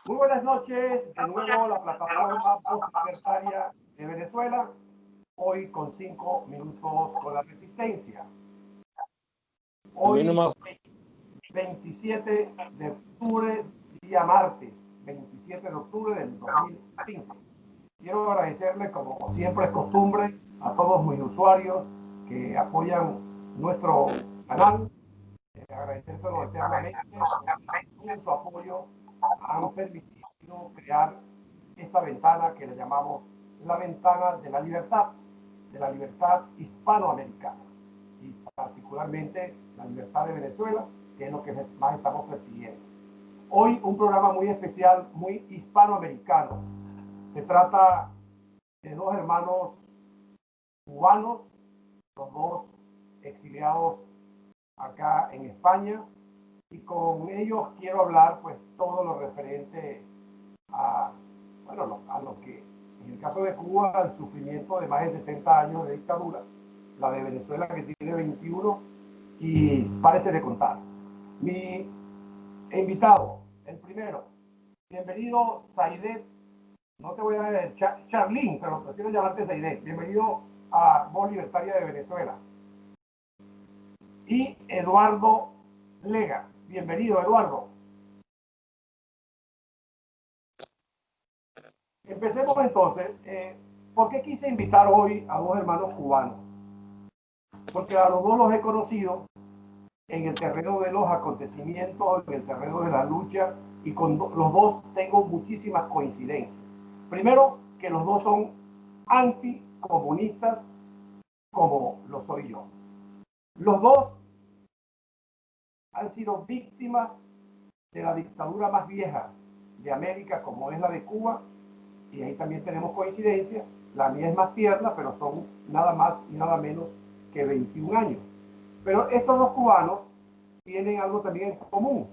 Muy buenas noches, de nuevo la plataforma Voz Libertaria de Venezuela, hoy con 5 minutos con la resistencia. Hoy 27 de octubre, día martes, 27 de octubre del 2005. Quiero agradecerle, como siempre es costumbre, a todos mis usuarios que apoyan nuestro canal, agradecérselo eternamente, con su apoyo han permitido crear esta ventana que le llamamos la ventana de la libertad hispanoamericana y particularmente la libertad de Venezuela, que es lo que más estamos persiguiendo. Hoy un programa muy especial, muy hispanoamericano. Se trata de dos hermanos cubanos, los dos exiliados acá en España, y con ellos quiero hablar pues todo lo referente a, bueno, a lo que en el caso de Cuba, el sufrimiento de más de 60 años de dictadura, la de Venezuela que tiene 21 y parece de contar. Mi invitado, el primero, bienvenido Saidet, no te voy a decir Charlín, pero prefiero llamarte Saidet, bienvenido a Voz Libertaria de Venezuela. Y Eduardo Lega, bienvenido Eduardo. Empecemos entonces. ¿Por qué quise invitar hoy a dos hermanos cubanos? Porque a los dos los he conocido en el terreno de los acontecimientos, en el terreno de la lucha, y con los dos tengo muchísimas coincidencias. Primero, que los dos son anticomunistas, como lo soy yo. Los dos han sido víctimas de la dictadura más vieja de América, como es la de Cuba, y ahí también tenemos coincidencia. La mía es más tierna, pero son nada más y nada menos que 21 años. Pero estos dos cubanos tienen algo también en común,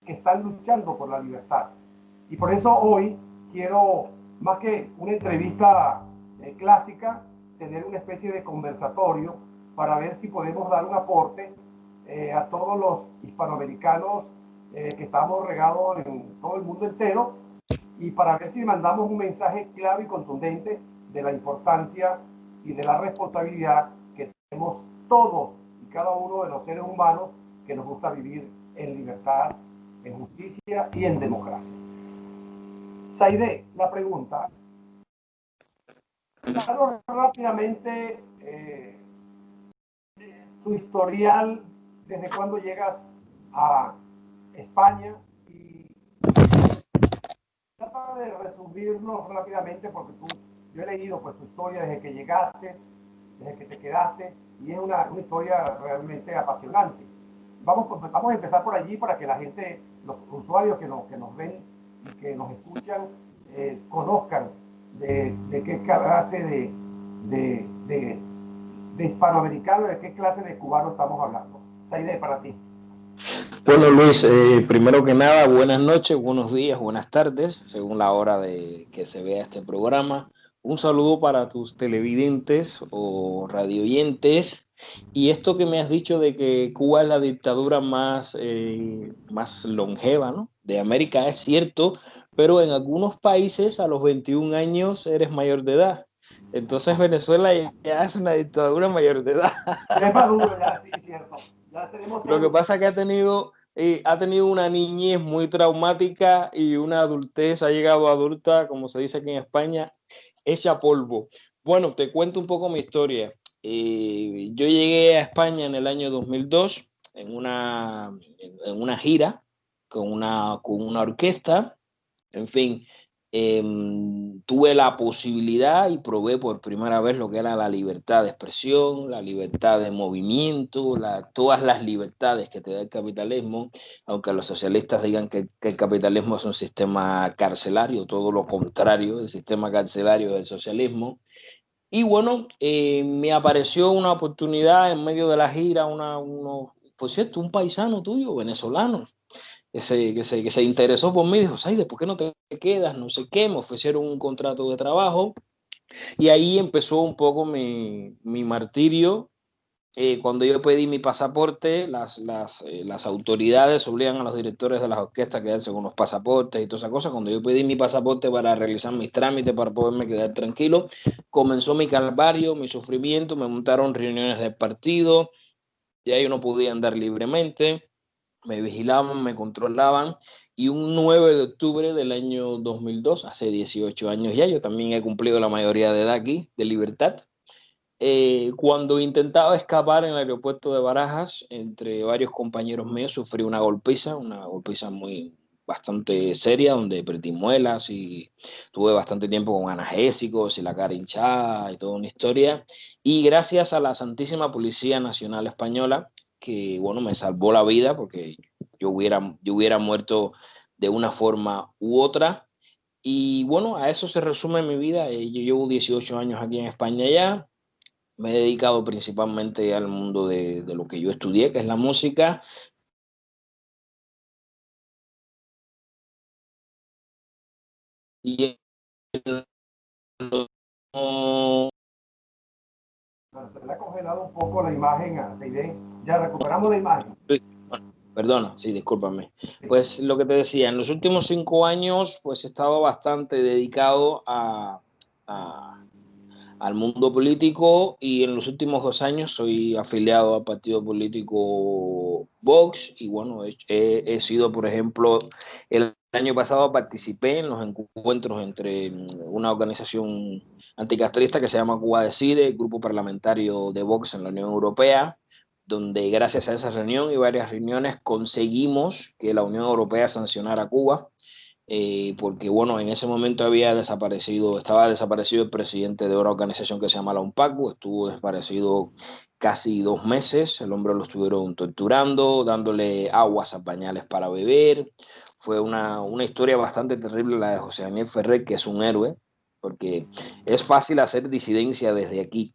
que están luchando por la libertad. Y por eso hoy quiero, más que una entrevista clásica, tener una especie de conversatorio para ver si podemos dar un aporte a todos los hispanoamericanos que estamos regados en todo el mundo entero, y para ver si mandamos un mensaje claro y contundente de la importancia y de la responsabilidad que tenemos todos y cada uno de los seres humanos que nos gusta vivir en libertad, en justicia y en democracia. Saide, la pregunta. Danos rápidamente tu historial, desde cuándo llegas a España, y trata de resumirnos rápidamente, porque yo he leído pues tu historia desde que llegaste, desde que te quedaste, y es una historia realmente apasionante. Vamos a empezar por allí para que la gente, los usuarios que nos ven y que nos escuchan, conozcan de qué clase de hispanoamericano, de qué clase de cubano estamos hablando. Saide, para ti. Bueno, Luis, primero que nada, buenas noches, buenos días, buenas tardes, según la hora de que se vea este programa. Un saludo para tus televidentes o radioyentes. Y esto que me has dicho de que Cuba es la dictadura más longeva, ¿no?, de América, es cierto, pero en algunos países a los 21 años eres mayor de edad. Entonces Venezuela ya es una dictadura mayor de edad. Es maduro ya, sí, cierto. Ya tenemos Lo que cédula. pasa es que ha tenido una niñez muy traumática y una adultez, ha llegado adulta, como se dice aquí en España, hecha polvo. Bueno, te cuento un poco mi historia. Yo llegué a España en el año 2002 en una gira con una orquesta. En fin, tuve la posibilidad y probé por primera vez lo que era la libertad de expresión, la libertad de movimiento, todas las libertades que te da el capitalismo, aunque los socialistas digan que el capitalismo es un sistema carcelario, todo lo contrario, el sistema carcelario del socialismo. Y bueno, me apareció una oportunidad en medio de la gira, por cierto, un paisano tuyo, venezolano, que se interesó por mí, dijo, Saide, ¿por qué no te quedas? No sé qué, me ofrecieron un contrato de trabajo y ahí empezó un poco mi martirio cuando yo pedí mi pasaporte, las autoridades obligan a los directores de las orquestas a quedarse con los pasaportes y todas esas cosas. Cuando yo pedí mi pasaporte para realizar mis trámites, para poderme quedar tranquilo, comenzó mi calvario, mi sufrimiento, me montaron reuniones del partido, ya yo no podía andar libremente, me vigilaban, me controlaban, y un 9 de octubre del año 2002, hace 18 años ya, yo también he cumplido la mayoría de edad aquí, de libertad. Cuando intentaba escapar en el aeropuerto de Barajas, entre varios compañeros míos, sufrí una golpiza muy bastante seria, donde perdí muelas y tuve bastante tiempo con analgésicos y la cara hinchada y toda una historia. Y gracias a la Santísima Policía Nacional Española, que bueno, me salvó la vida, porque yo hubiera muerto de una forma u otra. Y bueno, a eso se resume mi vida. Yo llevo 18 años aquí en España ya. Me he dedicado principalmente al mundo de lo que yo estudié, que es la música. Y no, Bueno, se le ha congelado un poco la imagen a Seidén. Ya recuperamos la imagen. bueno, perdona, sí, discúlpame. Sí. Pues lo que te decía, en los últimos 5 años, pues he estado bastante dedicado al mundo político, y en los últimos 2 años soy afiliado al partido político Vox. Y bueno, he sido, por ejemplo, el año pasado participé en los encuentros entre una organización anticastrista que se llama Cuba Decide, el grupo parlamentario de Vox en la Unión Europea, donde gracias a esa reunión y varias reuniones conseguimos que la Unión Europea sancionara a Cuba, porque bueno, en ese momento estaba desaparecido el presidente de una organización que se llama la UNPACU. Estuvo desaparecido casi 2 meses. El hombre lo estuvieron torturando, dándole aguas a pañales para beber. Fue una historia bastante terrible la de José Daniel Ferrer, que es un héroe, porque es fácil hacer disidencia desde aquí.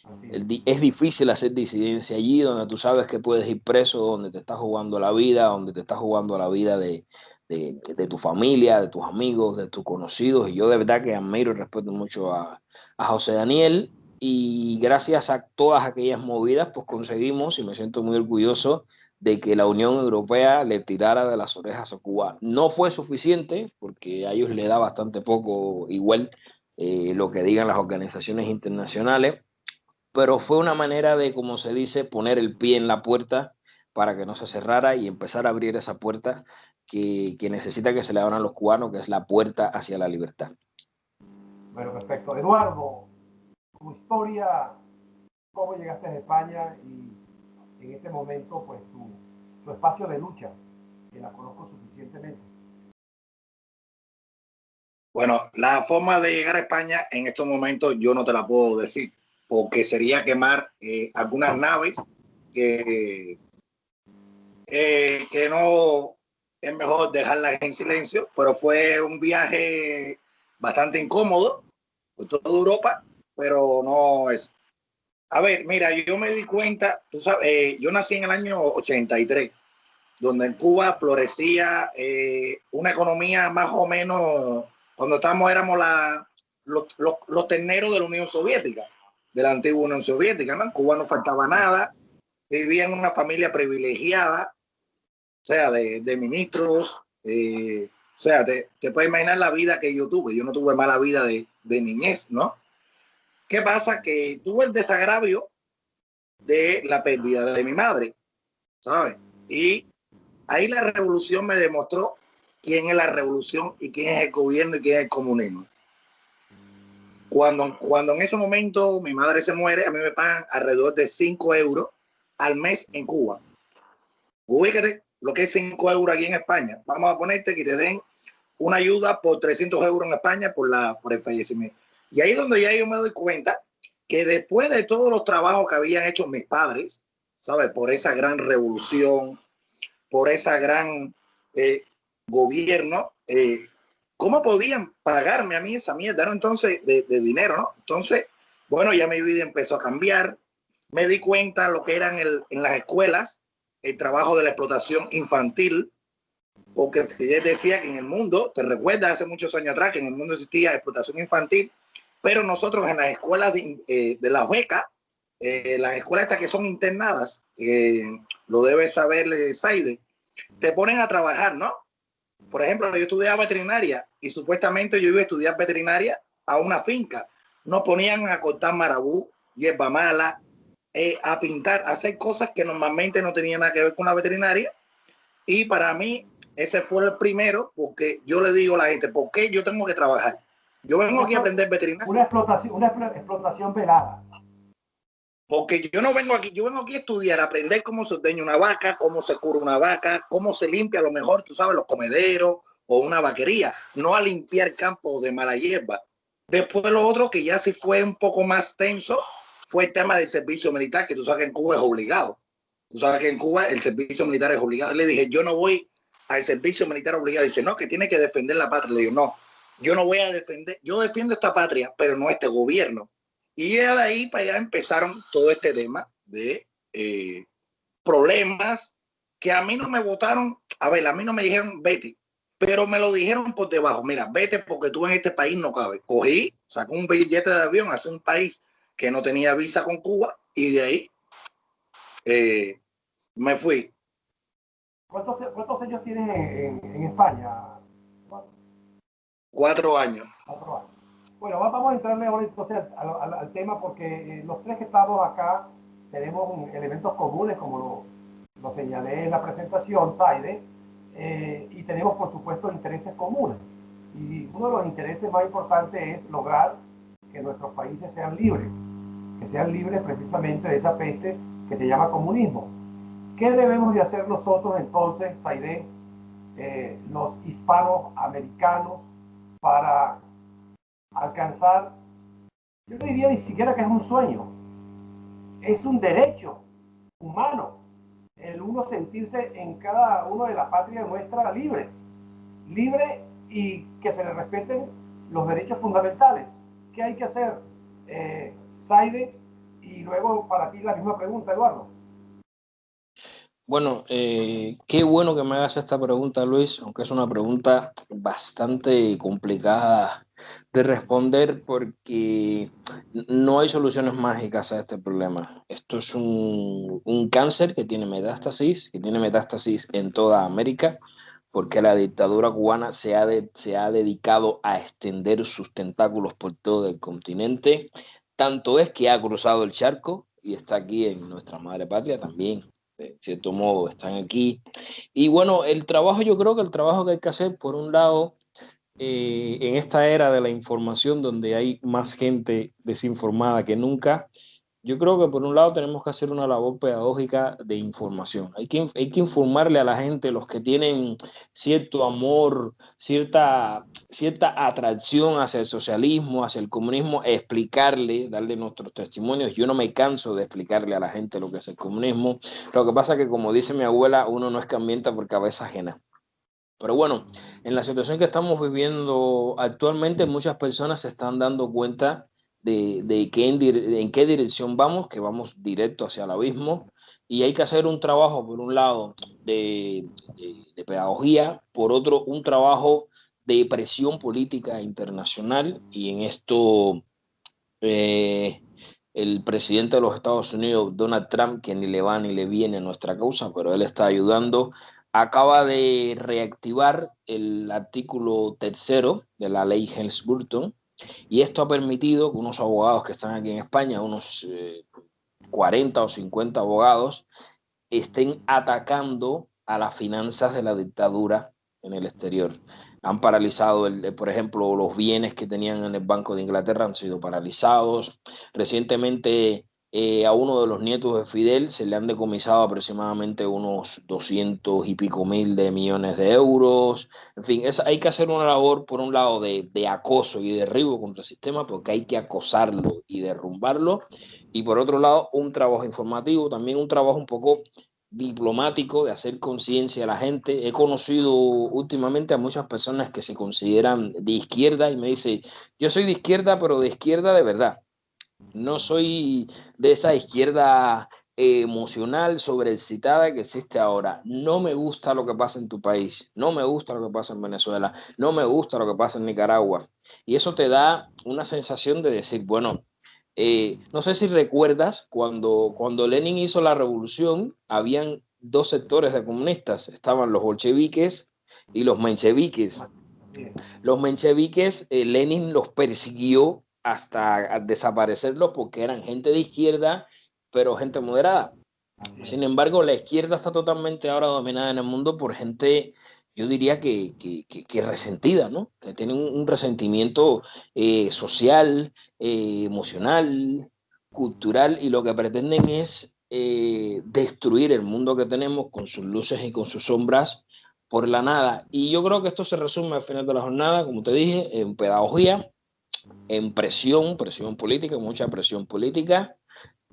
Así es. Es difícil hacer disidencia allí donde tú sabes que puedes ir preso, donde te estás jugando la vida, donde te estás jugando la vida de tu familia, de tus amigos, de tus conocidos. Y yo de verdad que admiro y respeto mucho a José Daniel. Y gracias a todas aquellas movidas, pues conseguimos, y me siento muy orgulloso de que la Unión Europea le tirara de las orejas a Cuba. No fue suficiente, porque a ellos le da bastante poco igual lo que digan las organizaciones internacionales, pero fue una manera de, como se dice, poner el pie en la puerta para que no se cerrara y empezar a abrir esa puerta que necesita que se le abran a los cubanos, que es la puerta hacia la libertad. Bueno, perfecto. Eduardo, tu historia, cómo llegaste a España y en este momento, pues tu espacio de lucha, que la conozco suficientemente. Bueno, la forma de llegar a España en estos momentos yo no te la puedo decir, porque sería quemar algunas naves que no es mejor dejarlas en silencio, pero fue un viaje bastante incómodo por toda Europa, pero no es. A ver, mira, yo me di cuenta, tú sabes, yo nací en el año 83, donde en Cuba florecía una economía más o menos, cuando éramos los terneros de la Unión Soviética, de la antigua Unión Soviética, ¿no? En Cuba no faltaba nada, vivía en una familia privilegiada, o sea, de ministros, o sea, te puedes imaginar la vida que yo tuve. Yo no tuve mala vida de niñez, ¿no? ¿Qué pasa? Que tuve el desagravio de la pérdida de mi madre, ¿sabes? Y ahí la revolución me demostró quién es la revolución y quién es el gobierno y quién es el comunismo. Cuando en ese momento mi madre se muere, a mí me pagan alrededor de 5 euros al mes en Cuba. Ubícate lo que es 5 euros aquí en España. Vamos a ponerte que te den una ayuda por 300 euros en España por el fallecimiento. Y ahí es donde ya yo me doy cuenta que después de todos los trabajos que habían hecho mis padres, ¿sabes? Por esa gran revolución, por esa gran gobierno, ¿cómo podían pagarme a mí esa mierda, ¿no? Entonces, de dinero, ¿no? Entonces, bueno, ya mi vida empezó a cambiar. Me di cuenta lo que eran en las escuelas, el trabajo de la explotación infantil, porque Fidel decía que en el mundo, te recuerdas hace muchos años atrás, que en el mundo existía explotación infantil, pero nosotros en las escuelas de las becas las escuelas estas que son internadas, lo debe saber Saide, te ponen a trabajar, ¿no? Por ejemplo, yo estudiaba veterinaria y supuestamente yo iba a estudiar veterinaria a una finca. Nos ponían a cortar marabú, hierba mala, a pintar, a hacer cosas que normalmente no tenían nada que ver con la veterinaria. Y para mí, ese fue el primero, porque yo le digo a la gente, ¿por qué yo tengo que trabajar? Yo vengo aquí a aprender veterinaria. Una explotación velada. Porque yo no vengo aquí, yo vengo aquí a estudiar, a aprender cómo se ordeña una vaca, cómo se cura una vaca, cómo se limpia a lo mejor, tú sabes, los comederos o una vaquería, no a limpiar campos de mala hierba. Después lo otro que ya sí fue un poco más tenso fue el tema del servicio militar, que tú sabes que en Cuba es obligado. Tú sabes que en Cuba el servicio militar es obligado. Le dije, yo no voy al servicio militar obligado. Dice, no, que tiene que defender la patria. Le digo, no, yo no voy a defender, yo defiendo esta patria, pero no este gobierno. Y de ahí para allá empezaron todo este tema de problemas que a mí no me votaron, a ver, a mí no me dijeron vete, pero me lo dijeron por debajo, mira, vete porque tú en este país no cabes. Cogí, sacó un billete de avión hacia un país que no tenía visa con Cuba y de ahí me fui. ¿Cuántos años tienes en España? 4 años. 4 años. Bueno, vamos a entrarle ahora entonces al tema porque los tres que estamos acá tenemos elementos comunes, como lo señalé en la presentación, Saide, y tenemos por supuesto intereses comunes. Y uno de los intereses más importantes es lograr que nuestros países sean libres, que sean libres precisamente de esa peste que se llama comunismo. ¿Qué debemos de hacer nosotros entonces, Saide, los hispanoamericanos, para alcanzar, yo no diría ni siquiera que es un sueño, es un derecho humano, el uno sentirse en cada uno de la patria nuestra libre y que se le respeten los derechos fundamentales? ¿Qué hay que hacer, Saide? Y luego para ti la misma pregunta, Eduardo. Bueno, qué bueno que me hagas esta pregunta, Luis, aunque es una pregunta bastante complicada de responder porque no hay soluciones mágicas a este problema. Esto es un cáncer que tiene metástasis en toda América, porque la dictadura cubana se ha dedicado a extender sus tentáculos por todo el continente. Tanto es que ha cruzado el charco y está aquí en nuestra madre patria también. De cierto modo están aquí. Y bueno, yo creo que el trabajo que hay que hacer, por un lado, en esta era de la información donde hay más gente desinformada que nunca, yo creo que por un lado tenemos que hacer una labor pedagógica de información. Hay que informarle a la gente, los que tienen cierto amor, cierta atracción hacia el socialismo, hacia el comunismo, explicarle, darle nuestros testimonios. Yo no me canso de explicarle a la gente lo que es el comunismo. Lo que pasa es que, como dice mi abuela, uno no es cambianta por cabeza ajena. Pero bueno, en la situación que estamos viviendo actualmente, muchas personas se están dando cuenta de en qué dirección vamos, que vamos directo hacia el abismo, y hay que hacer un trabajo, por un lado, de pedagogía, por otro, un trabajo de presión política internacional, y en esto el presidente de los Estados Unidos, Donald Trump, que ni le va ni le viene a nuestra causa, pero él está ayudando, acaba de reactivar el artículo 3 de la ley Helms-Burton, y esto ha permitido que unos abogados que están aquí en España, unos 40 o 50 abogados, estén atacando a las finanzas de la dictadura en el exterior. Han paralizado, por ejemplo, los bienes que tenían en el Banco de Inglaterra han sido paralizados. Recientemente a uno de los nietos de Fidel se le han decomisado aproximadamente unos 200 y pico mil de millones de euros. En fin, hay que hacer una labor, por un lado, de acoso y derribo contra el sistema, porque hay que acosarlo y derrumbarlo. Y por otro lado, un trabajo informativo, también un trabajo un poco diplomático, de hacer conciencia a la gente. He conocido últimamente a muchas personas que se consideran de izquierda y me dicen, yo soy de izquierda, pero de izquierda de verdad. No soy de esa izquierda emocional, sobreexcitada que existe ahora. No me gusta lo que pasa en tu país, no me gusta lo que pasa en Venezuela, no me gusta lo que pasa en Nicaragua. Y eso te da una sensación de decir, bueno, No sé si recuerdas, cuando Lenin hizo la revolución, habían dos sectores de comunistas. Estaban los bolcheviques y los mencheviques. Los mencheviques, Lenin los persiguió hasta desaparecerlos porque eran gente de izquierda, pero gente moderada. Sin embargo, la izquierda está totalmente ahora dominada en el mundo por gente, yo diría que resentida, ¿no? Que tiene un resentimiento social, emocional, cultural, y lo que pretenden es destruir el mundo que tenemos con sus luces y con sus sombras por la nada. Y yo creo que esto se resume al final de la jornada, como te dije, en pedagogía, en presión política, mucha presión política,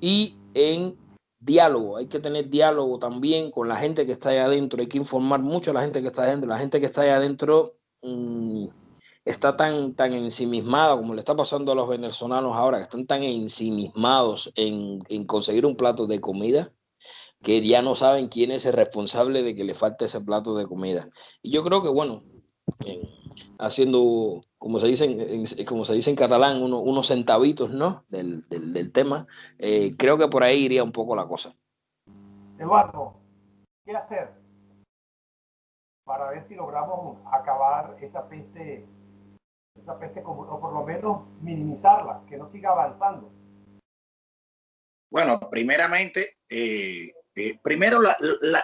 y en diálogo. Hay que tener diálogo también con la gente que está allá adentro. Hay que informar mucho a la gente que está adentro. La gente que está allá adentro está tan ensimismada, como le está pasando a los venezolanos ahora, que están tan ensimismados en conseguir un plato de comida, que ya no saben quién es el responsable de que le falte ese plato de comida. Y yo creo que, bueno, haciendo, como se dice en catalán, unos centavitos, ¿no? del tema, creo que por ahí iría un poco la cosa. Eduardo, ¿qué hacer para ver si logramos acabar esa peste o por lo menos minimizarla, que no siga avanzando? Bueno, primeramente, primero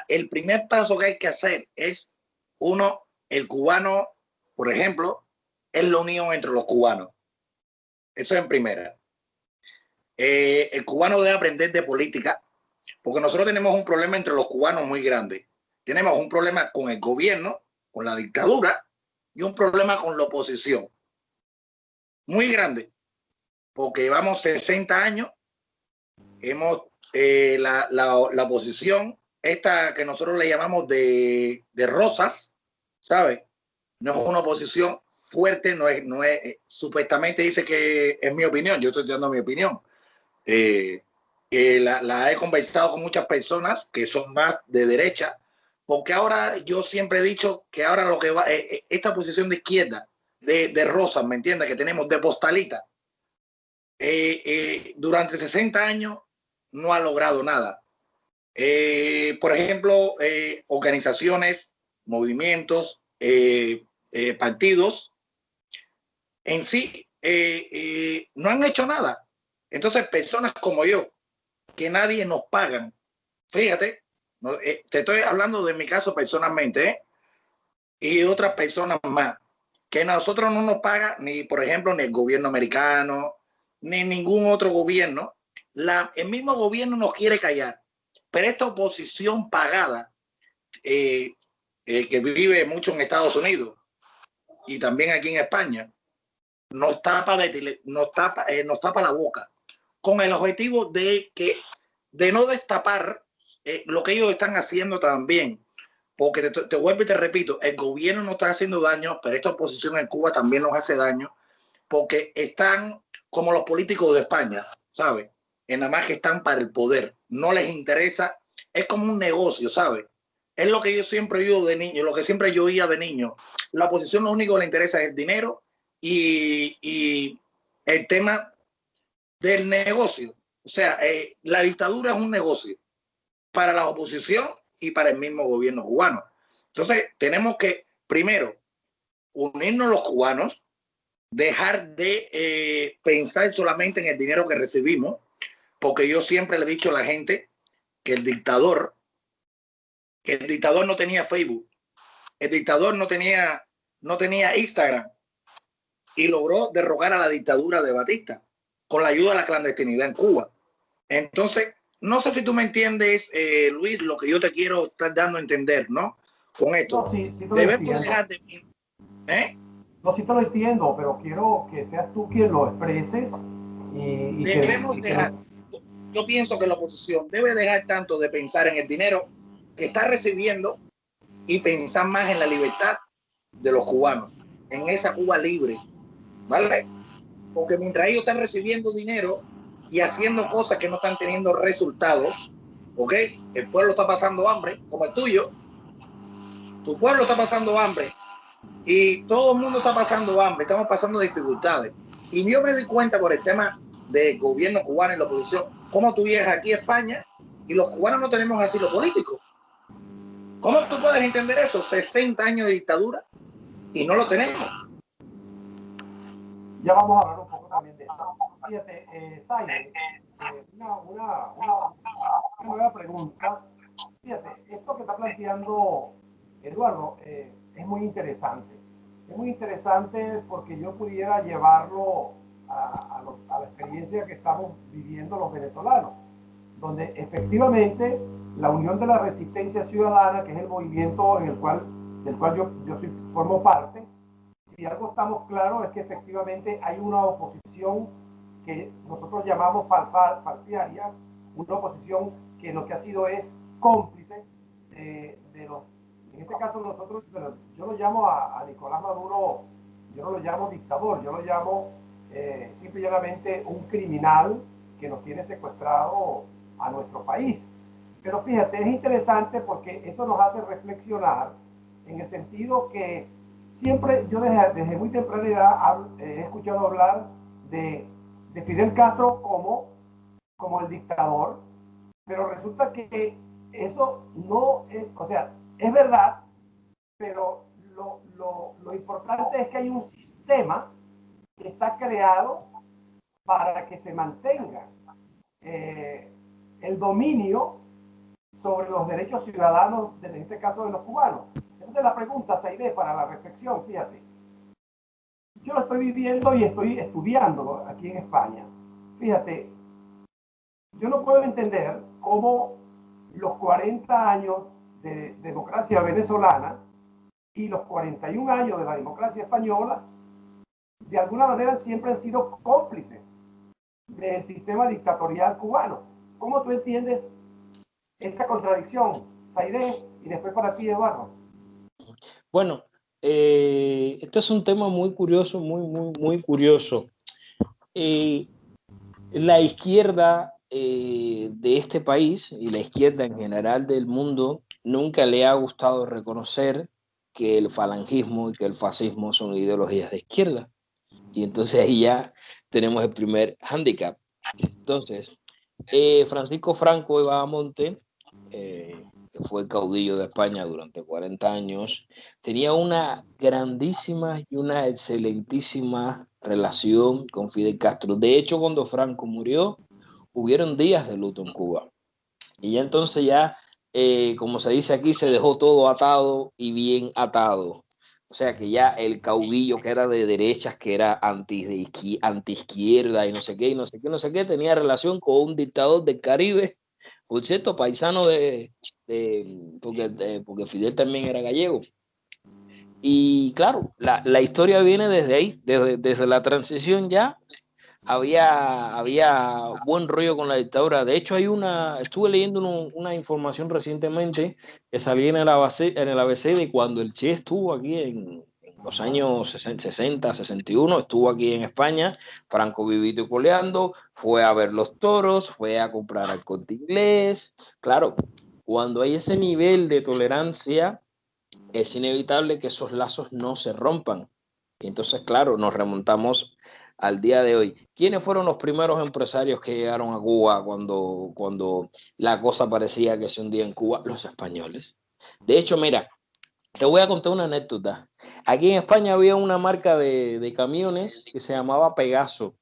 el primer paso que hay que hacer es, uno, el cubano, por ejemplo, es la unión entre los cubanos. Eso es en primera. El cubano debe aprender de política, porque nosotros tenemos un problema entre los cubanos muy grande. Tenemos un problema con el gobierno, con la dictadura, y un problema con la oposición. Muy grande, porque llevamos 60 años, hemos la oposición, esta que nosotros le llamamos de rosas, ¿sabes? No es una oposición fuerte, no es supuestamente dice que es mi opinión, yo estoy dando mi opinión. La he conversado con muchas personas que son más de derecha, porque ahora yo siempre he dicho que ahora lo que va, esta posición de izquierda, de rosas, ¿me entiendes? Que tenemos de postalita, durante 60 años no ha logrado nada. Por ejemplo, organizaciones, movimientos, partidos en sí no han hecho nada. Entonces, personas como yo, que nadie nos pagan, fíjate, no, te estoy hablando de mi caso personalmente, y otras personas más, que nosotros no nos paga ni, por ejemplo, ni el gobierno americano, ni ningún otro gobierno. El mismo gobierno nos quiere callar, pero esta oposición pagada, que vive mucho en Estados Unidos y también aquí en España, nos tapa la boca con el objetivo de no destapar lo que ellos están haciendo también. Porque te vuelvo y te repito, el gobierno no está haciendo daño, pero esta oposición en Cuba también nos hace daño, porque están como los políticos de España, ¿sabes? En nada más que están para el poder, no les interesa, es como un negocio, ¿sabes? Es lo que yo siempre he oído de niño, lo que siempre yo oía de niño. La oposición lo único que le interesa es el dinero y el tema del negocio. O sea, la dictadura es un negocio para la oposición y para el mismo gobierno cubano. Entonces, tenemos que, primero, unirnos los cubanos, dejar de pensar solamente en el dinero que recibimos, porque yo siempre le he dicho a la gente que el dictador no tenía Facebook, el dictador no tenía Instagram, y logró derrocar a la dictadura de Batista con la ayuda de la clandestinidad en Cuba. Entonces, no sé si tú me entiendes, Luis, lo que yo te quiero estar dando a entender, ¿no? Con esto. No, sí debemos dejar de... No, sí te lo entiendo, pero quiero que seas tú quien lo expreses. Debemos dejar... Yo pienso que la oposición debe dejar tanto de pensar en el dinero que está recibiendo y pensar más en la libertad de los cubanos, en esa Cuba libre, ¿vale? Porque mientras ellos están recibiendo dinero y haciendo cosas que no están teniendo resultados, ¿ok? El pueblo está pasando hambre, como el tuyo. Tu pueblo está pasando hambre y todo el mundo está pasando hambre, estamos pasando dificultades. Y yo me di cuenta por el tema del gobierno cubano y la oposición. ¿Cómo tú llegas aquí a España y los cubanos no tenemos asilo político? ¿Cómo tú puedes entender eso? 60 años de dictadura y no lo tenemos. Ya vamos a hablar un poco también de eso. Fíjate, Zaire, una nueva pregunta. Fíjate, esto que está planteando Eduardo es muy interesante. Es muy interesante porque yo pudiera llevarlo a la experiencia que estamos viviendo los venezolanos, donde efectivamente la Unión de la Resistencia Ciudadana, que es el movimiento del cual yo formo parte, si algo estamos claros es que efectivamente hay una oposición que nosotros llamamos falsaria, una oposición que lo que ha sido es cómplice de los, en este caso nosotros, yo lo llamo a Nicolás Maduro, yo no lo llamo dictador, yo lo llamo simple y llanamente un criminal que nos tiene secuestrado a nuestro país. Pero fíjate, es interesante porque eso nos hace reflexionar en el sentido que siempre yo desde muy temprana edad he escuchado hablar de Fidel Castro como el dictador, pero resulta que eso no es, o sea, es verdad, pero lo importante es que hay un sistema que está creado para que se mantenga el dominio sobre los derechos ciudadanos, en este caso de los cubanos. Entonces la pregunta, Zaide, para la reflexión, fíjate, yo lo estoy viviendo y estoy estudiándolo aquí en España. Fíjate, yo no puedo entender cómo los 40 años de democracia venezolana y los 41 años de la democracia española, de alguna manera siempre han sido cómplices del sistema dictatorial cubano. ¿Cómo tú entiendes esa contradicción, Zaide? Y después para ti, Eduardo. Bueno, este es un tema muy curioso, muy curioso. La izquierda de este país y la izquierda en general del mundo nunca le ha gustado reconocer que el falangismo y que el fascismo son ideologías de izquierda. Y entonces ahí ya tenemos el primer hándicap. Entonces, Francisco Franco de Bahamonte, que fue caudillo de España durante 40 años, tenía una grandísima y una excelentísima relación con Fidel Castro. De hecho, cuando Franco murió, hubieron días de luto en Cuba. Y ya entonces como se dice aquí, se dejó todo atado y bien atado. O sea que ya el caudillo que era de derechas, que era anti-izquierda y no sé qué, y no sé qué, no sé qué, tenía relación con un dictador del Caribe, por cierto, paisano porque Fidel también era gallego. Y claro, la historia viene desde ahí, desde la transición ya había buen rollo con la dictadura. De hecho, estuve leyendo una información recientemente que salía en el ABC de cuando el Che estuvo aquí en los años 60, 61, estuvo aquí en España, Franco vivito y coleando, fue a ver los toros, fue a comprar al Corte Inglés. Claro, cuando hay ese nivel de tolerancia, es inevitable que esos lazos no se rompan. Y entonces, claro, nos remontamos al día de hoy. ¿Quiénes fueron los primeros empresarios que llegaron a Cuba cuando la cosa parecía que se hundía en Cuba? Los españoles. De hecho, mira, te voy a contar una anécdota. Aquí en España había una marca de camiones que se llamaba Pegaso.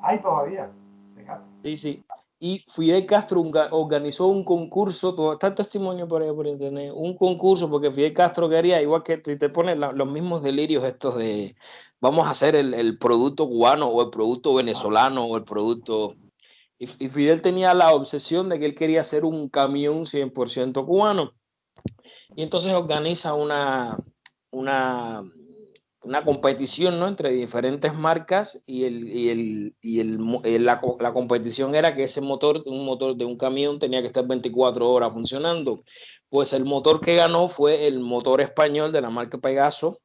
Hay todavía, Pegaso. Sí, sí. Y Fidel Castro organizó un concurso, todo está el testimonio por ahí por internet, un concurso porque Fidel Castro quería, igual que si te ponen los mismos delirios estos de vamos a hacer el producto cubano o el producto venezolano o el producto... Y Fidel tenía la obsesión de que él quería hacer un camión 100% cubano. Y entonces organiza una competición, ¿no?, entre diferentes marcas la competición era que un motor de un camión tenía que estar 24 horas funcionando. Pues el motor que ganó fue el motor español de la marca Pegaso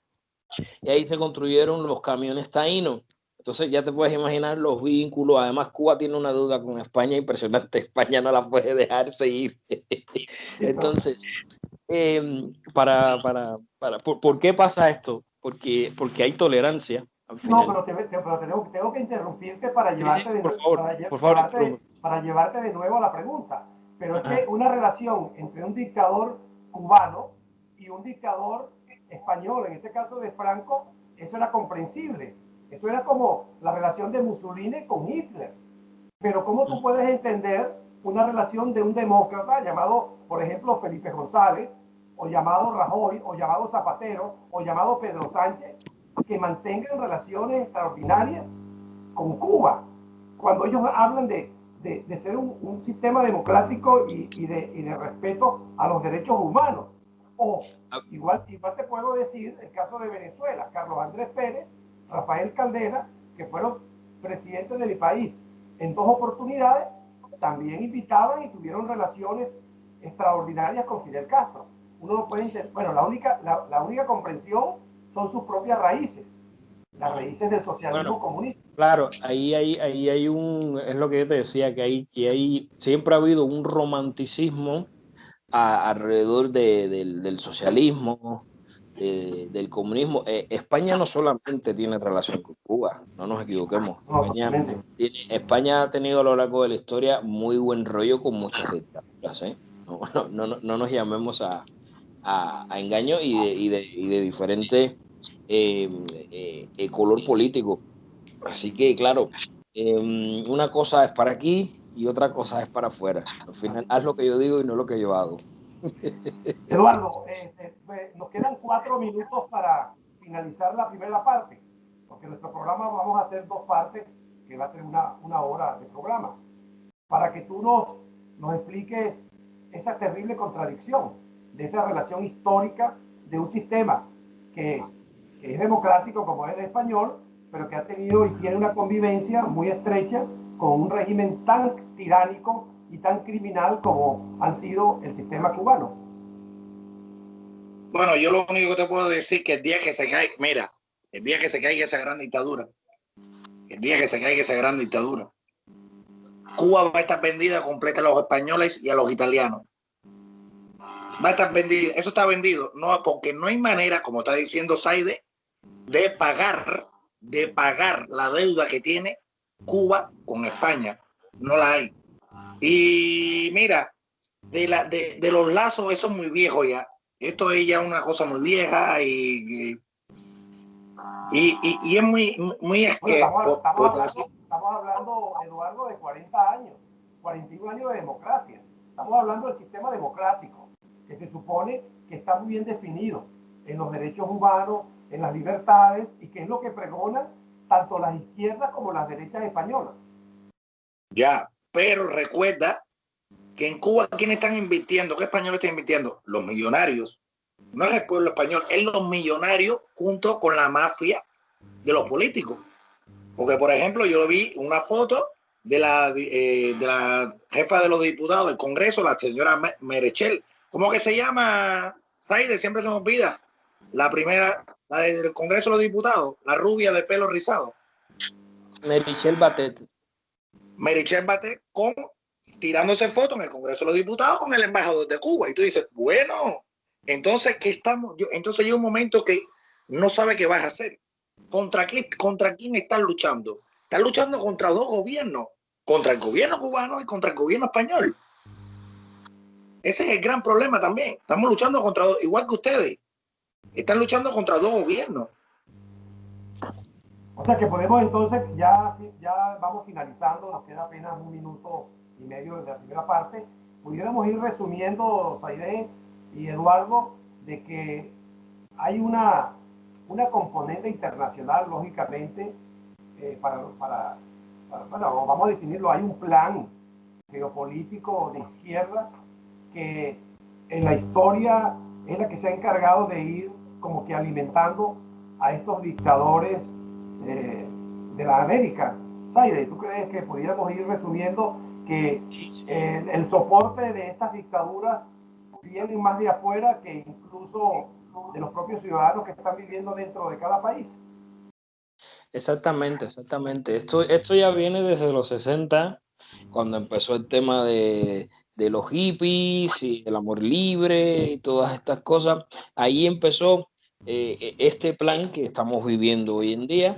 y ahí se construyeron los camiones taínos. Entonces ya te puedes imaginar los vínculos. Además, Cuba tiene una deuda con España impresionante. España no la puede dejar seguir. Entonces, ¿por qué pasa esto? Porque hay tolerancia. al No, final. pero tengo que interrumpirte para Sí, llevarte, sí, por favor, para llevarte de nuevo a la pregunta. Pero es ajá. que una relación entre un dictador cubano y un dictador español, en este caso de Franco, eso era comprensible. Eso era como la relación de Mussolini con Hitler. Pero ¿cómo tú puedes entender una relación de un demócrata llamado, por ejemplo, Felipe González, o llamado Rajoy, o llamado Zapatero, o llamado Pedro Sánchez, que mantengan relaciones extraordinarias con Cuba, cuando ellos hablan de ser un sistema democrático y de respeto a los derechos humanos? O igual te puedo decir el caso de Venezuela, Carlos Andrés Pérez, Rafael Caldera, que fueron presidentes de mi país en dos oportunidades, también invitaban y tuvieron relaciones extraordinarias con Fidel Castro. Uno no puede entender, bueno, la única comprensión son sus propias raíces, las raíces del socialismo Bueno, comunista. claro, ahí hay es lo que yo te decía, que hay, siempre ha habido un romanticismo alrededor del socialismo, del comunismo. España no solamente tiene relación con Cuba, no nos equivoquemos. No, totalmente. España ha tenido a lo largo de la historia muy buen rollo con muchas dictaduras, ¿eh? No nos llamemos a engaño y de diferente color político. Así que, claro, una cosa es para aquí y otra cosa es para afuera. Al final, haz lo que yo digo y no lo que yo hago. Eduardo, nos quedan 4 minutos para finalizar la primera parte, porque nuestro programa vamos a hacer dos partes, que va a ser una hora de programa, para que tú nos expliques esa terrible contradicción de esa relación histórica de un sistema que es democrático como es el español, pero que ha tenido y tiene una convivencia muy estrecha con un régimen tan tiránico y tan criminal como han sido el sistema cubano. Bueno, yo lo único que te puedo decir que el día que se caiga, mira, el día que se caiga esa gran dictadura, el día que se caiga esa gran dictadura, Cuba va a estar vendida completa a los españoles y a los italianos. Va a estar vendida, eso está vendido, no, porque no hay manera, como está diciendo Saide, de pagar la deuda que tiene Cuba con España. No la hay. Y mira, de los lazos, eso es muy viejo ya. Esto es ya una cosa muy vieja y es muy es Bueno, que estamos hablando, Eduardo, de 40 años, 41 años de democracia. Estamos hablando del sistema democrático, que se supone que está muy bien definido en los derechos humanos, en las libertades, y que es lo que pregonan tanto las izquierdas como las derechas españolas. ya, pero recuerda que en Cuba, ¿quiénes están invirtiendo? ¿Qué españoles están invirtiendo? Los millonarios. No es el pueblo español, es los millonarios junto con la mafia de los políticos. Porque, por ejemplo, yo vi una foto de la jefa de los diputados del Congreso, la señora Merechel. ¿Cómo que se llama? Zaide, siempre se me olvida. La primera, la del Congreso de los Diputados, la rubia de pelo rizado. Merichel Batet. Merichel Batet tirándose fotos en el Congreso de los Diputados con el embajador de Cuba. Y tú dices, bueno, entonces, ¿qué estamos? Entonces llega un momento que no sabe qué vas a hacer. ¿Contra quién están luchando? Están luchando contra dos gobiernos, contra el gobierno cubano y contra el gobierno español. Ese es el gran problema también. Estamos luchando contra dos, igual que ustedes. Están luchando contra dos gobiernos. O sea que podemos entonces, ya vamos finalizando, nos queda apenas 1 minuto y medio de la primera parte. Pudiéramos ir resumiendo, Zaide y Eduardo, de que hay una componente internacional, lógicamente, bueno, vamos a definirlo, hay un plan geopolítico de izquierda que en la historia es la que se ha encargado de ir como que alimentando a estos dictadores de la América. Zaide, ¿tú crees que pudiéramos ir resumiendo que el soporte de estas dictaduras viene más de afuera que incluso de los propios ciudadanos que están viviendo dentro de cada país? Exactamente. Esto ya viene desde los 60, cuando empezó el tema de los hippies y el amor libre y todas estas cosas. Ahí empezó este plan que estamos viviendo hoy en día.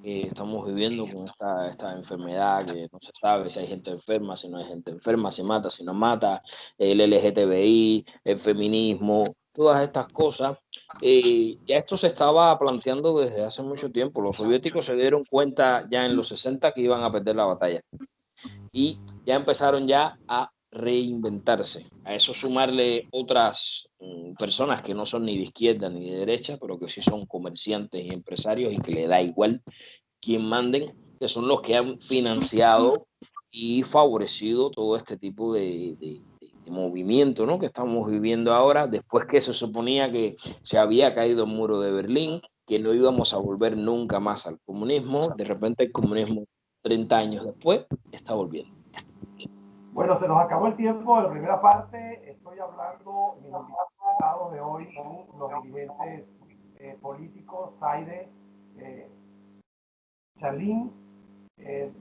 que estamos viviendo con esta enfermedad, que no se sabe si hay gente enferma, si no hay gente enferma, si mata, si no mata, el LGTBI, el feminismo, todas estas cosas. Ya esto se estaba planteando desde hace mucho tiempo. Los soviéticos se dieron cuenta ya en los 60 que iban a perder la batalla y ya empezaron ya a reinventarse. A eso sumarle otras personas que no son ni de izquierda ni de derecha, pero que sí son comerciantes y empresarios y que le da igual quién manden, que son los que han financiado y favorecido todo este tipo de movimiento, ¿no?, que estamos viviendo ahora, después que se suponía que se había caído el muro de Berlín, que no íbamos a volver nunca más al comunismo. De repente el comunismo, 30 años después, está volviendo. Bueno, se nos acabó el tiempo de la primera parte. Estoy hablando, mis invitados de hoy son los dirigentes políticos, Zaire, Charlín, él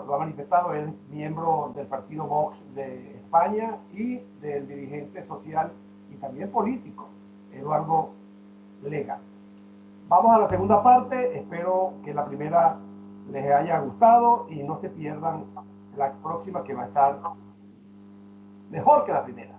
lo ha manifestado, él es miembro del partido Vox de España, y del dirigente social y también político, Eduardo Lega. Vamos a la segunda parte. Espero que la primera les haya gustado y no se pierdan la próxima, que va a estar mejor que la primera.